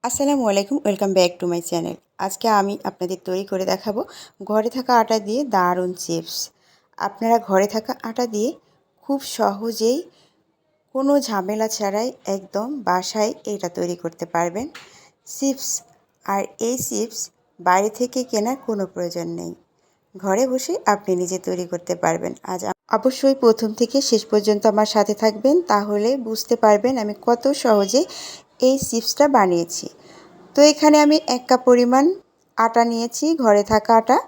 আসসালামু আলাইকুম, welcome back to my channel. আজকে আমি আপনাদের তৈরি করে দেখাবো ঘরে থাকা আটা দিয়ে দারুণ চিপস। আপনারা ঘরে থাকা আটা দিয়ে খুব সহজেই কোনো ঝামেলা ছাড়াই একদম বাসায় এটা তৈরি করতে পারবেন চিপস। আর এই চিপস বাইরে থেকে কেনার কোনো প্রয়োজন নেই, ঘরে বসে আপনি নিজে তৈরি করতে পারবেন। অবশ্যই প্রথম থেকে শেষ পর্যন্ত আমার সাথে থাকবেন, তাহলে বুঝতে পারবেন আমি কত সহজে এই চিপসটা বানিয়েছি। তো এখানে আমি 1 কাপ পরিমাণ আটা নিয়েছি, ঘরে থাকা আটা।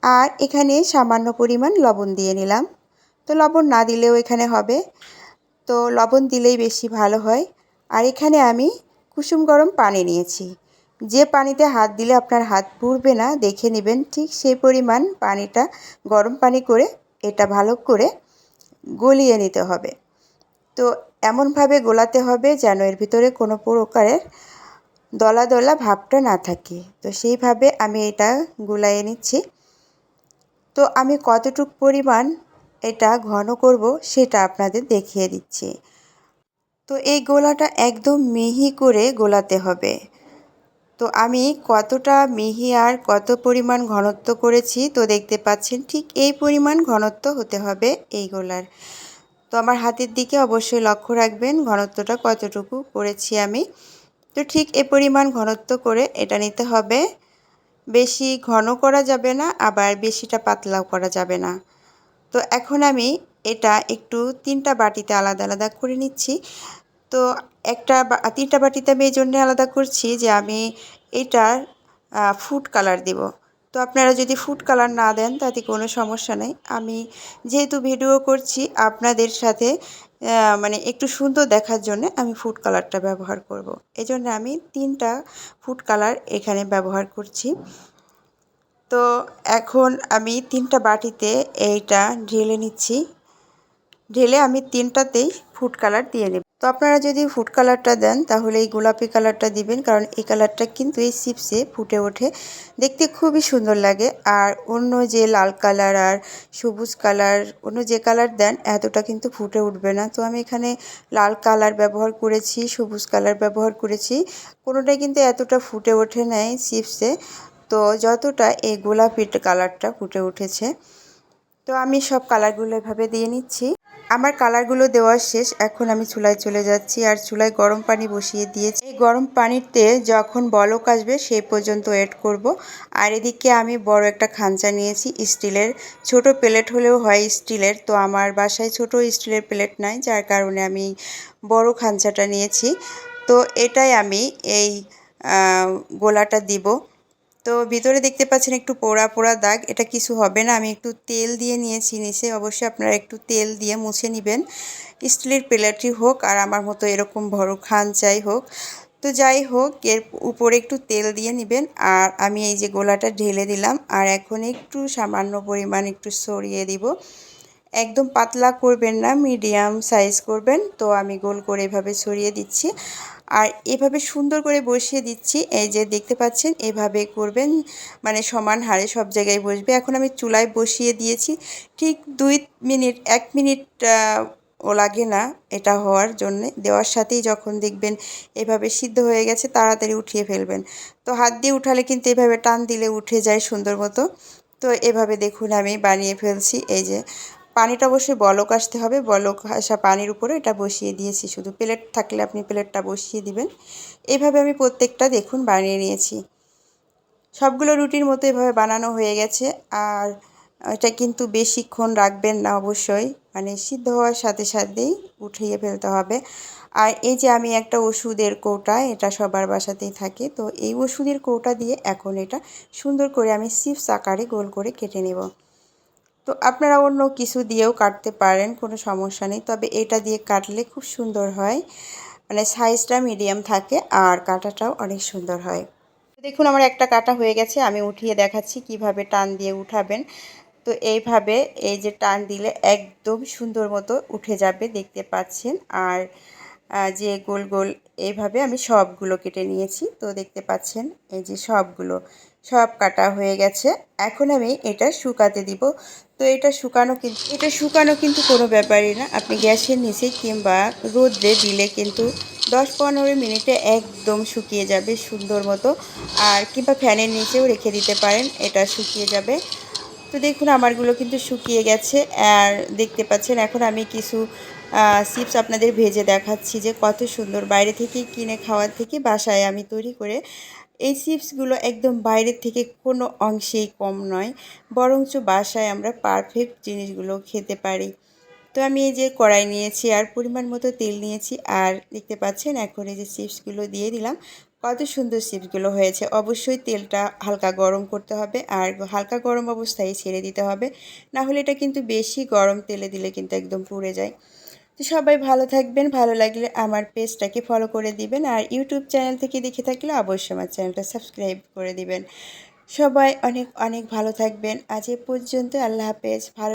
আর এখানে সামান্য পরিমাণ লবণ দিয়ে নিলাম। তো লবণ না দিলেও এখানে হবে, তো লবণ দিলেই বেশি ভালো হয়। আর এখানে আমি কুসুম গরম পানি নিয়েছি। যে পানিতে হাত দিলে আপনার হাত পুড়বে না, দেখে নেবেন ঠিক সেই পরিমাণ পানিটা গরম পানি করে এটা ভালো করে গলিয়ে নিতে হবে। তো এমনভাবে গোলাতে হবে যেন এর ভিতরে কোনো প্রকারের দলা দলা ভাবটা না থাকে। তো সেইভাবে আমি এটা গুলাইয়ে নিচ্ছি। তো আমি কতটুক পরিমাণ এটা ঘন করব সেটা আপনাদের দেখিয়ে দিচ্ছি। তো এই গোলাটা একদম মিহি করে গোলাতে হবে। তো আমি কতটা মিহি আর কত পরিমাণ ঘনত্ব করেছি তো দেখতে পাচ্ছেন, ঠিক এই পরিমাণ ঘনত্ব হতে হবে এই গোলার। তো আমার হাতের দিকে অবশ্যই লক্ষ্য রাখবেন ঘনত্বটা কতটুকু করেছি আমি। তো ঠিক এই পরিমাণ ঘনত্ব করে এটা নিতে হবে। বেশি ঘন করা যাবে না, আবার বেশিটা পাতলাও করা যাবে না। তো এখন আমি এটা একটু 3টা বাটিতে আলাদা আলাদা করে নিচ্ছি। তো 3টা বাটিতে আমি এই জন্যে আলাদা করছি যে আমি এটার ফুড কালার দেব। তো আপনারা যদি ফুড কালার না দেন তাতে কোনো সমস্যা নেই। আমি যেহেতু ভিডিও করছি আপনাদের সাথে মানে একটু সুন্দর দেখার জন্য আমি ফুড কালারটা ব্যবহার করব। এজন্য আমি 3টা ফুড কালার এখানে ব্যবহার করছি। তো এখন আমি 3টা বাটিতে এইটা ঢেলে নিচ্ছি। ঢেলে আমি 3টাতেই ফুড কালার দিয়ে নেব। তো আপনারা যদি ফুড কালারটা দেন তাহলে এই গোলাপি কালারটা দিবেন, কারণ এই কালারটা কিন্তু এই চিপসে ফুটে ওঠে, দেখতে খুবই সুন্দর লাগে। আর অন্য যে লাল কালার আর সবুজ কালার, অন্য যে কালার দেন এতটা কিন্তু ফুটে উঠবে না। তো আমি এখানে লাল কালার ব্যবহার করেছি, সবুজ কালার ব্যবহার করেছি, কোনোটাই কিন্তু এতটা ফুটে ওঠে নাই চিপসে, তো যতটা এই গোলাপি কালারটা ফুটে উঠেছে। তো আমি সব কালারগুলো এভাবে দিয়ে নিচ্ছি। আমার কালারগুলো দেওয়া শেষ, এখন আমি চুলায় চলে যাচ্ছি আর চুলায় গরম পানি বসিয়ে দিয়েছি। এই গরম পানিতে যখন বলক আসবে সেই পর্যন্ত ওয়েট করব। আর এদিকে আমি বড় একটা খাঁচা নিয়েছি স্টিলের, ছোট প্লেট হলেও হয় স্টিলের। তো আমার বাসায় ছোট স্টিলের প্লেট নাই, যার কারণে আমি বড় খাঁচাটা নিয়েছি। তো এটাই আমি এই গোলাটা দিব। তো ভিতরে দেখতে পাচ্ছেন একটু পোড়া পোড়া দাগ, এটা কিছু হবে না। আমি একটু তেল দিয়ে নিয়েছি নিচে, অবশ্যই আপনারা একটু তেল দিয়ে মুছে নেবেন, স্টিলের প্লেটই হোক আর আমার মতো এরকম বড় খাঁচাই হোক। তো যাই হোক, এর উপরে একটু তেল দিয়ে নেবেন। আর আমি এই যে গোলাটা ঢেলে দিলাম, আর এখন একটু সামান্য পরিমাণ একটু ছড়িয়ে দিব। একদম পাতলা করবেন না, মিডিয়াম সাইজ করবেন। তো আমি গোল করে এভাবে ছড়িয়ে দিচ্ছি আর এভাবে সুন্দর করে বসিয়ে দিচ্ছি। এই যে দেখতে পাচ্ছেন, এভাবে করবেন, মানে সমান হারে সব জায়গায় বসবে। এখন আমি চুলায় বসিয়ে দিয়েছি ঠিক 2 মিনিট, 1 মিনিট ও লাগে না এটা হওয়ার জন্যে। দেওয়ার সাথেই যখন দেখবেন এভাবে সিদ্ধ হয়ে গেছে তাড়াতাড়ি উঠিয়ে ফেলবেন। তো হাত দিয়ে উঠালে কিন্তু এভাবে টান দিলে উঠে যায় সুন্দর মতো। তো এভাবে দেখুন আমি বানিয়ে ফেলছি। এই যে পানিটা অবশ্যই বলক আসতে হবে, বলক আসা পানির উপরে এটা বসিয়ে দিয়েছি। শুধু প্লেট থাকলে আপনি প্লেটটা বসিয়ে দিবেন। এইভাবে আমি প্রত্যেকটা দেখুন বানিয়ে নিয়েছি। সবগুলো রুটির মতো এভাবে বানানো হয়ে গেছে। আর এটা কিন্তু বেশিক্ষণ রাখবেন না অবশ্যই, মানে সিদ্ধ হওয়ার সাথে সাথেই উঠিয়ে ফেলতে হবে। আর এই যে আমি একটা ওষুধের কৌটা, এটা সবার বাসাতেই থাকে, তো এই ওষুধের কৌটা দিয়ে এখন এটা সুন্দর করে আমি চিপস আকারে গোল করে কেটে নেব। তো আপনারা অন্য কিছু দিয়েও কাটতে পারেন, কোনো সমস্যা নেই, তবে এটা দিয়ে কাটলে খুব সুন্দর হয়, মানে সাইজটা মিডিয়াম থাকে আর কাটাটাও অনেক সুন্দর হয়। দেখুন আমার একটা কাটা হয়ে গেছে, আমি উঠিয়ে দেখাচ্ছি কিভাবে টান দিয়ে উঠাবেন। তো এইভাবে এই যে টান দিলে একদম সুন্দর মতো উঠে যাবে, দেখতে পাচ্ছেন। আর যে গোল গোল এইভাবে আমি সবগুলো কেটে নিয়েছি। তো দেখতে পাচ্ছেন এই যে সব কাটা হয়ে গেছে। এখন আমি এটা শুকাতে দিব। তো এটা শুকানো কিন্তু কোনো ব্যাপারই না, আপনি গ্যাসের নিচে কিংবা রোদ্রে দিলে কিন্তু 10-15 মিনিটে একদম শুকিয়ে যাবে সুন্দর মতো। আর কিংবা ফ্যানের নিচেও রেখে দিতে পারেন, এটা শুকিয়ে যাবে। তো দেখুন আমারগুলো কিন্তু শুকিয়ে গেছে। আর দেখতে পাচ্ছেন এখন আমি কিছু চিপস আপনাদের ভেজে দেখাচ্ছি যে কত সুন্দর। বাইরে থেকে কিনে খাওয়ার থেকে বাসায় আমি তৈরি করে এই চিপসগুলো একদম বাইরের থেকে কোনো অংশেই কম নয়, বরঞ্চ বাসায় আমরা পারফেক্ট জিনিসগুলো খেতে পারি। তো আমি এই যে কড়াই নিয়েছি আর পরিমাণ মতো তেল নিয়েছি, আর দেখতে পাচ্ছেন এখন এই যে চিপসগুলো দিয়ে দিলাম। কত সুন্দর চিপসগুলো হয়েছে। অবশ্যই তেলটা হালকা গরম করতে হবে, আর হালকা গরম অবস্থায় ছেড়ে দিতে হবে, না হলে এটা কিন্তু বেশি গরম তেলে দিলে কিন্তু একদম পুড়ে যায়। তো সবাই ভালো থাকবেন, ভালো লাগলে আমার পেজটাকে ফলো করে দিবেন, আর ইউটিউব চ্যানেল থেকে দেখে থাকলে অবশ্যই আমার চ্যানেলটা সাবস্ক্রাইব করে দিবেন। সবাই অনেক অনেক ভালো থাকবেন। আজ এ পর্যন্ত, আল্লাহ হাফেজ। ভালো